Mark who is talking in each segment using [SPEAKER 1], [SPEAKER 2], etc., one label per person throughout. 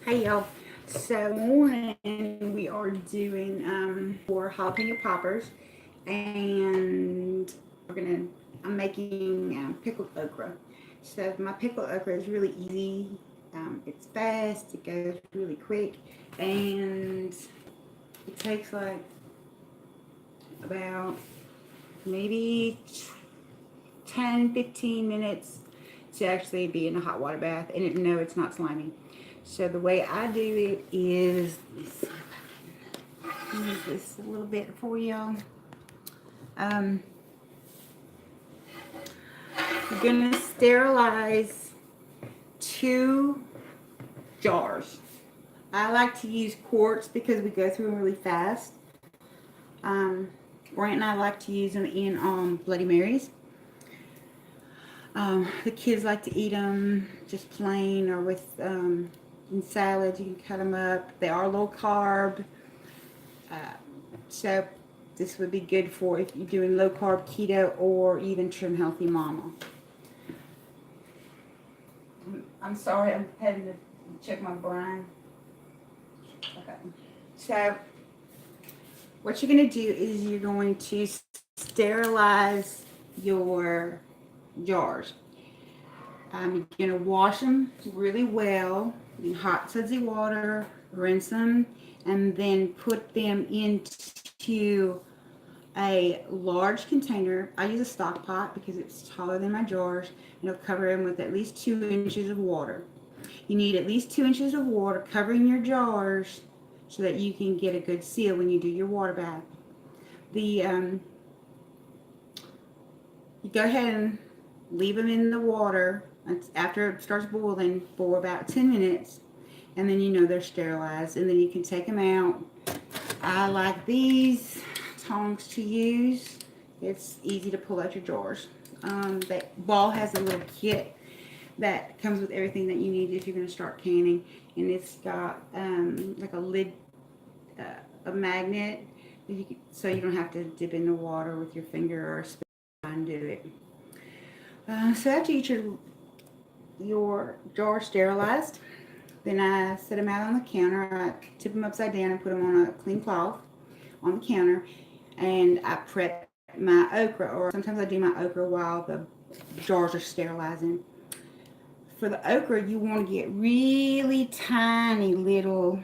[SPEAKER 1] Hey y'all. So morning we are doing for jalapeno poppers, and I'm making pickled okra. So my pickled okra is really easy. It's fast. It goes really quick, and it takes like about maybe 10-15 minutes to actually be in a hot water bath, and no, it's not slimy. So the way I do it is, let's see if I can use this a little bit for y'all. Um, you're gonna sterilize 2 jars. I like to use quarts because we go through them really fast. Um, Brant and I like to use them in Bloody Marys. The kids like to eat them just plain or with in salads. You can cut them up. They are low carb, uh, so this would be good for if you're doing low carb keto or even trim healthy mama. I'm sorry, I'm having to check my brain. Okay, so what you're going to do is you're going to sterilize your jars. You're going to wash them really well in hot sudsy water, rinse them, and then put them into a large container. I use a stock pot because it's taller than my jars, and it'll cover them with at least 2 inches of water. You need at least 2 inches of water covering your jars so that you can get a good seal when you do your water bath. You go ahead and leave them in the water after it starts boiling for about 10 minutes, and then you know they're sterilized, and then you can take them out. I like these tongs to use. It's easy to pull out your jars. That Ball has a little kit that comes with everything that you need if you're going to start canning, and it's got like a lid, a magnet, so you don't have to dip in the water with your finger or a spoon and do it. So after you get your jar sterilized, then I set them out on the counter. I tip them upside down and put them on a clean cloth on the counter, and I prep my okra, or sometimes I do my okra while the jars are sterilizing. For the okra, you want to get really tiny little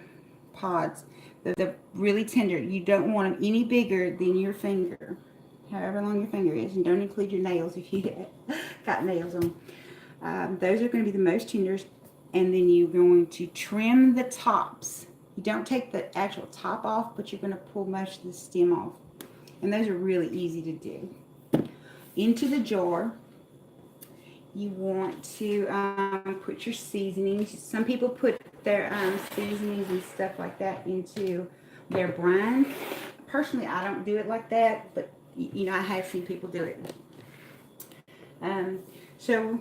[SPEAKER 1] pods. They're really tender. You don't want them any bigger than your finger, however long your finger is, and don't include your nails if you got nails on. Those are going to be the most tender, and then you're going to trim the tops. You don't take the actual top off, but you're going to pull most of the stem off, and those are really easy to do. Into the jar, you want to put your seasonings. Some people put their seasonings and stuff like that into their brine. Personally, I don't do it like that, but I have seen people do it. So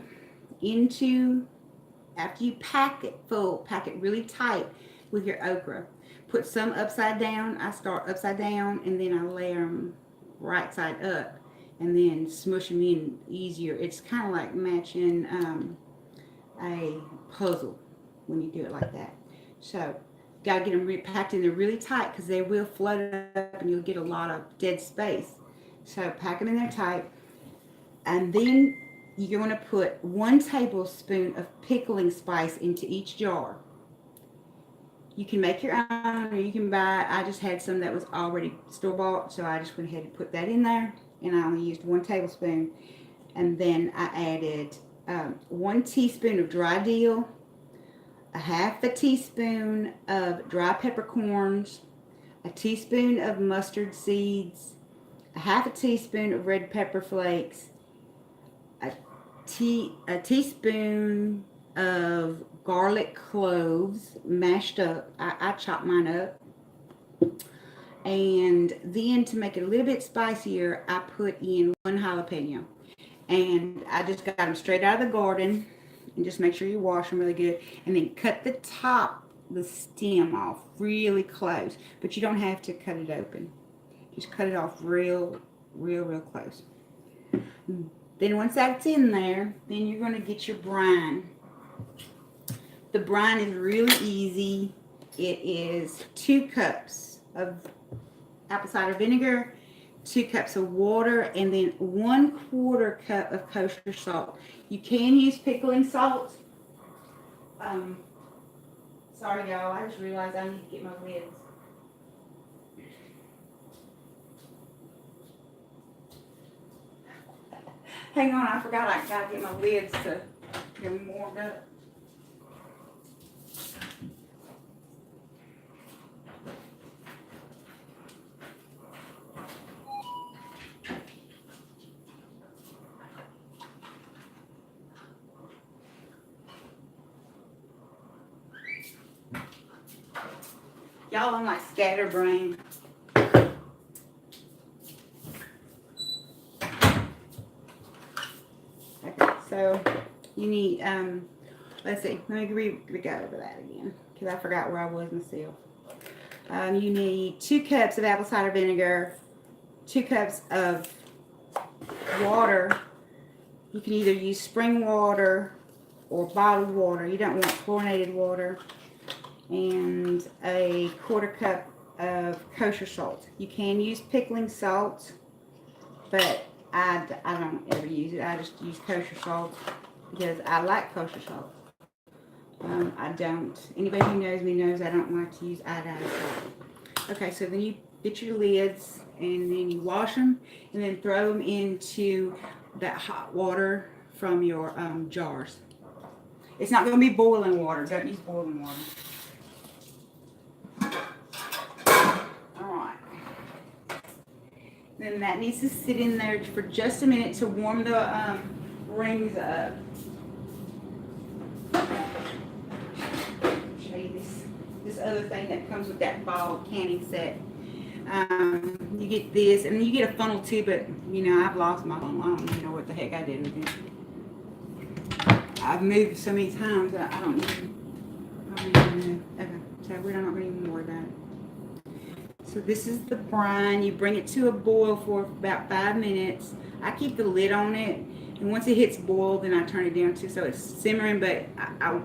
[SPEAKER 1] into after you pack it full, pack it really tight with your okra. Put some upside down. I start upside down, and then I layer them right side up, and then smush them in easier. It's kind of like matching a puzzle when you do it like that. So gotta get them packed in there really tight because they will float up and you'll get a lot of dead space. So pack them in there tight, and then you're going to put 1 tablespoon of pickling spice into each jar. You can make your own, or you can buy. I just had some that was already store bought, so I just went ahead and put that in there, and I only used 1 tablespoon. And then I added 1 teaspoon of dry dill, a half a teaspoon of dry peppercorns, a teaspoon of mustard seeds, a half a teaspoon of red pepper flakes, a teaspoon of garlic cloves mashed up. I chop mine up. And then to make it a little bit spicier, I put in 1 jalapeno. And I just got them straight out of the garden. And just make sure you wash them really good. And then cut the top, the stem off really close. But you don't have to cut it open. Just cut it off real close. Then once that's in there, then you're going to get your brine. The brine is really easy. It is 2 cups of apple cider vinegar, 2 cups of water, and then 1/4 cup of kosher salt. You can use pickling salt. Sorry, y'all. I just realized I need to get my lids. Hang on, I forgot I gotta get my lids to get them warmed up. Y'all, I'm like scatterbrained. Okay, so you need, let's see, let me go over that again, because I forgot where I was myself. You need 2 cups of apple cider vinegar, 2 cups of water. You can either use spring water or bottled water. You don't want chlorinated water. And a 1/4 cup of kosher salt. You can use pickling salt, but I don't ever use it. I just use kosher salt because I like kosher salt. I don't. Anybody who knows me knows I don't like to use iodized salt. Okay, so then you get your lids and then you wash them and then throw them into that hot water from your jars. It's not going to be boiling water. Don't use boiling water. Then that needs to sit in there for just a minute to warm the rings up. Show you this other thing that comes with that ball canning set. You get this, and then you get a funnel too, but you know, I've lost my funnel. I don't even know what the heck I did with it. I've moved so many times that I don't even know. Okay, so we're not going to even worry about it. So this is the brine. You bring it to a boil for about 5 minutes. I keep the lid on it, and once it hits boil, then I turn it down too, so it's simmering. But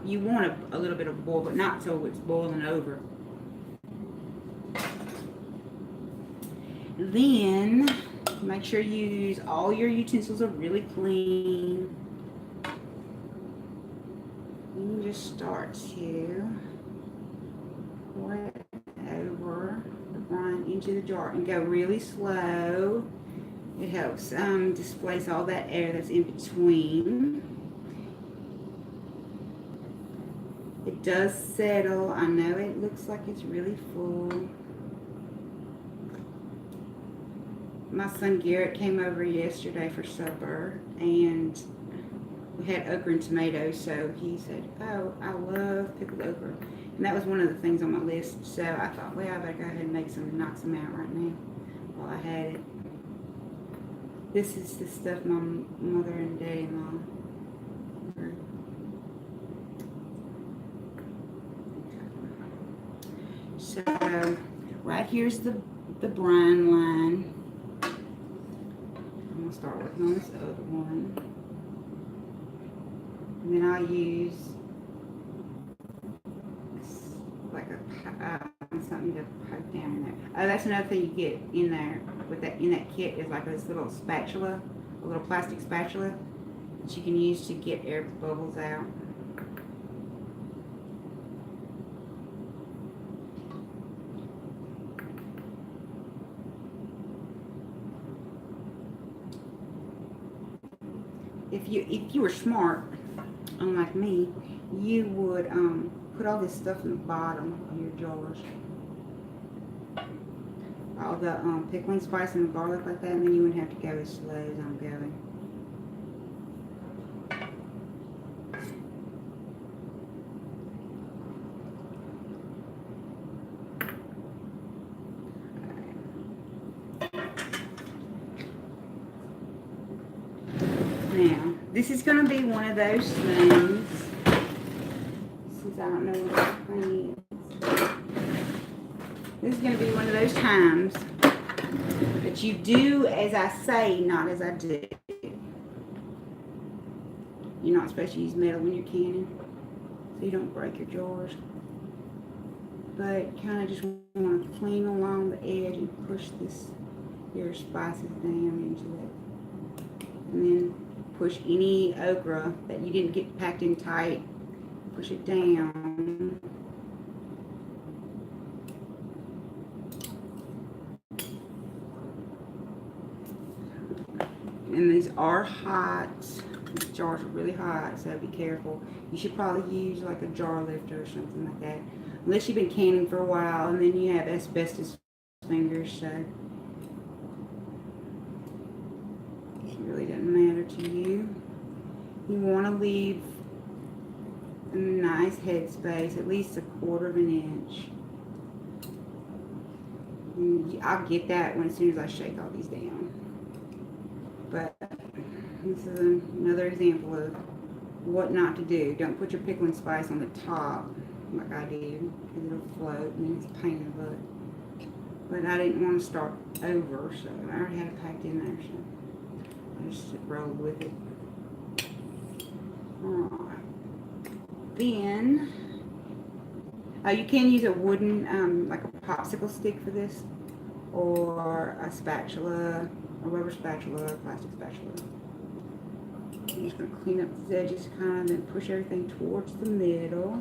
[SPEAKER 1] you want a little bit of boil, but not so it's boiling over. Then make sure you use all your utensils are really clean. You just start to pour it over the brine into the jar and go really slow. It helps displace all that air that's in between. It does settle. I know it looks like it's really full. My son Garrett came over yesterday for supper, and we had okra and tomatoes, so he said, oh, I love pickled okra. And that was one of the things on my list, so I thought, well, I better go ahead and make some and knock some out right now while I had it. This is the stuff my mother and daddy-in-law grew. So, right here's the brine line. I'm going to start working on this other one. And then I'll use like something to poke down in there. Oh, that's another thing you get in there with that in that kit is like this little spatula, a little plastic spatula that you can use to get air bubbles out. If you were smart, unlike me, you would put all this stuff in the bottom of your jars. All the pickling spice and the garlic like that, and then you wouldn't have to go as slow as I'm going. Now, this is going to be one of those things, since I don't know what the thing is. This is going to be one of those times that you do as I say, not as I do. You're not supposed to use metal when you're canning. See, you don't break your jars. But kind of just want to clean along the edge and push your spices down into it. And then push any okra that you didn't get packed in tight, push it down. And these are hot. These jars are really hot, so be careful. You should probably use like a jar lifter or something like that. Unless you've been canning for a while and then you have asbestos fingers, so it really doesn't matter to you. You want to leave a nice headspace, at least 1/4 of an inch. And I'll get that as soon as I shake all these down. But this is another example of what not to do. Don't put your pickling spice on the top like I did, because it'll float and then it's a pain in the butt. But I didn't want to start over, so I already had it packed in there, so I just rolled with it. Alright. Then, you can use a wooden, like a popsicle stick for this, or a spatula, a rubber spatula, or a plastic spatula. I'm just going to clean up these edges kind of and push everything towards the middle.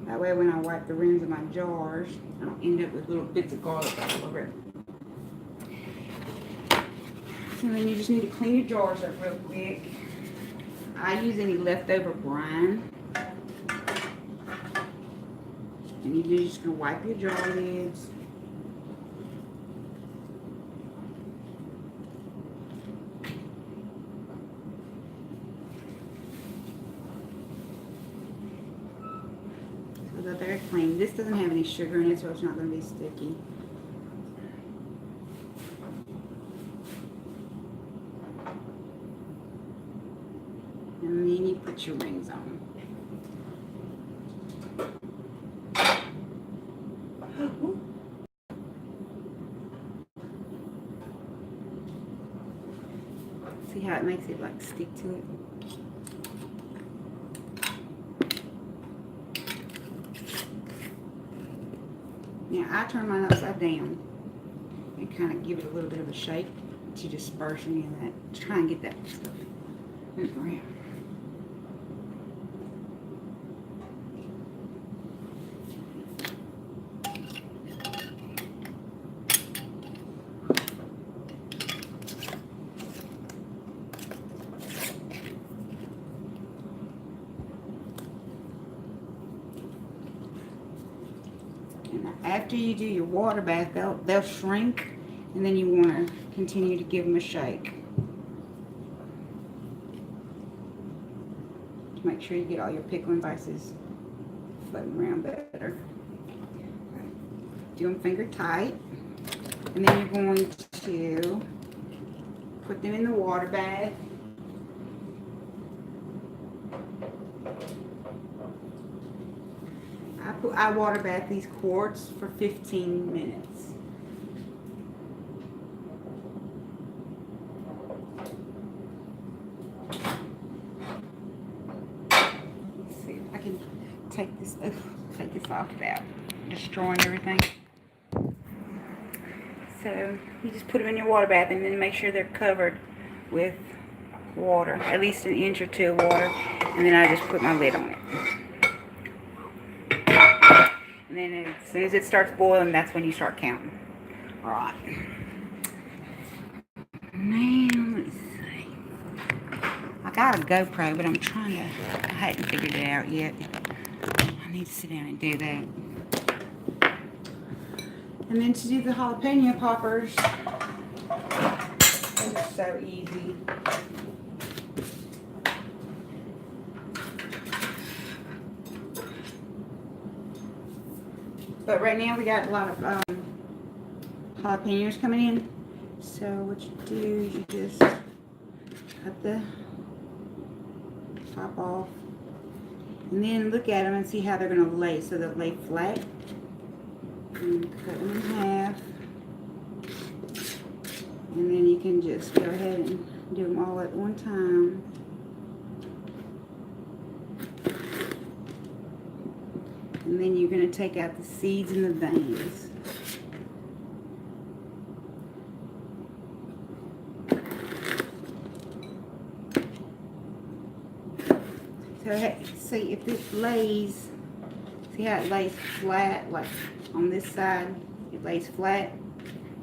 [SPEAKER 1] That way when I wipe the rims of my jars, I don't end up with little bits of garlic all over it. So then you just need to clean your jars up real quick. I use any leftover brine. And you're just going to wipe your jar lids. So they're very clean. This doesn't have any sugar in it, so it's not going to be sticky. And then you put your rings on. See how it makes it like stick to it? Now I turn mine upside down and kind of give it a little bit of a shake to disperse any of that. Try and get that stuff around. After you do your water bath, they'll shrink, and then you want to continue to give them a shake to make sure you get all your pickling spices floating around better. Do them finger tight, and then you're going to put them in the water bath. I water bath these quarts for 15 minutes. Let's see if I can take this off without destroying everything. So you just put them in your water bath and then make sure they're covered with water, at least 1 inch or 2 of water, and then I just put my lid on it. And then as soon as it starts boiling, that's when you start counting. Alright. Now, let's see. I got a GoPro, but I hadn't figured it out yet. I need to sit down and do that. And then to do the jalapeno poppers, they're so easy. But right now we got a lot of jalapenos coming in. So what you do is you just cut the top off. And then look at them and see how they're going to lay. So they'll lay flat. And cut them in half. And then you can just go ahead and Do them all at one time. And then you're going to take out the seeds and the veins. So hey, see if this lays, see how it lays flat, like on this side, it lays flat,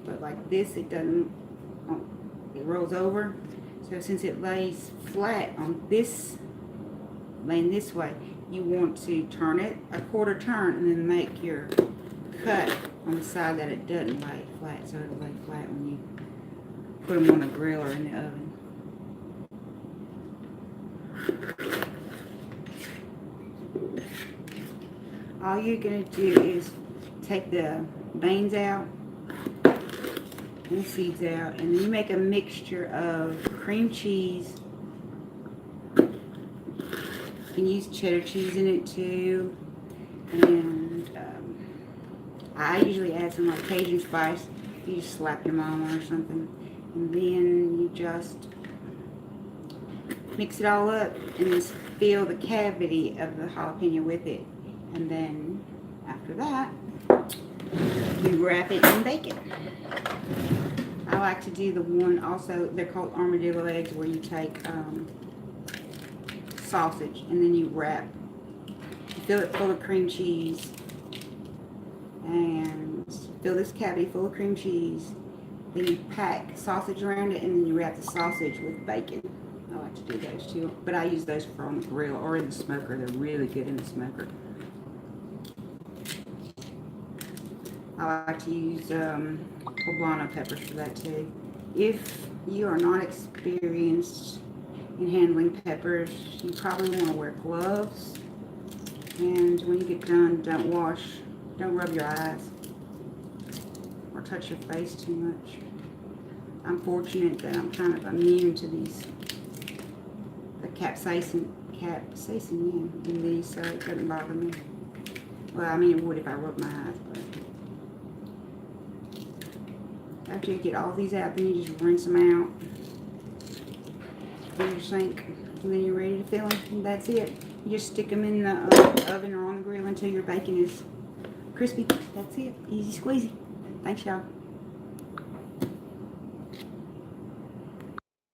[SPEAKER 1] but like this, it doesn't, it rolls over. So since it lays flat on this, laying this way, you want to turn it a quarter turn and then make your cut on the side that it doesn't lay flat, so it'll lay flat when you put them on the grill or in the oven. All you're going to do is take the veins out and the seeds out, and then you make a mixture of cream cheese. You can use cheddar cheese in it too, and I usually add some like Cajun spice. You just slap your mama or something, and then you just mix it all up and just fill the cavity of the jalapeno with it. And then after that, you wrap it and bake it. I like to do the one also, they're called armadillo eggs, where you take sausage and then you wrap, you fill it full of cream cheese, and fill this cavity full of cream cheese. Then you pack sausage around it, and then you wrap the sausage with bacon. I like to do those too, but I use those for on the grill or in the smoker. They're really good in the smoker. I like to use poblano peppers for that too. If you are not experienced in handling peppers, you probably want to wear gloves. And when you get done, don't rub your eyes or touch your face too much. I'm fortunate that I'm kind of immune to the capsaicin in these, so it doesn't bother me. Well, I mean, it would if I rubbed my eyes, but after you get all these out, then you just rinse them out in your sink, and then you're ready to fill them, and that's it. You just stick them in the oven or on the grill until your bacon is crispy. That's it. Easy squeezy. Thanks, y'all.